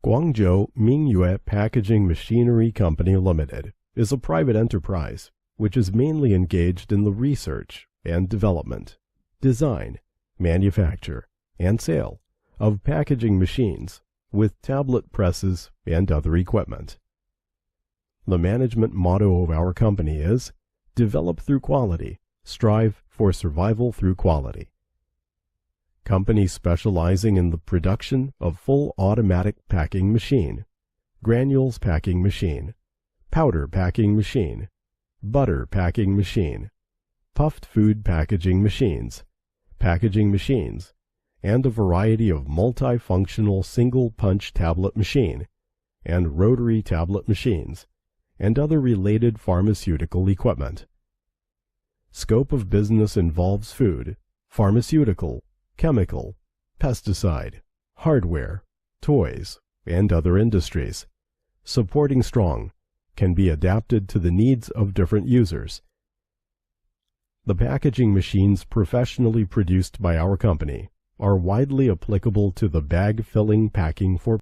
Guangzhou Mingyue Packaging Machinery Company Limited is a private enterprise which is mainly engaged in the research and development, design, manufacture, and sale of packaging machines with tablet presses and other equipment. The management motto of our company is, "Develop through quality, strive for survival through quality." Company specializing in the production of full automatic packing machine, granules packing machine, powder packing machine, butter packing machine, puffed food packaging machines, and a variety of multifunctional single-punch tablet machine, and rotary tablet machines, and other related pharmaceutical equipment. Scope of business involves food, pharmaceutical, chemical, pesticide, hardware, toys, and other industries. Supporting strong, can be adapted to the needs of different users. The packaging machines professionally produced by our company are widely applicable to the bag filling packing for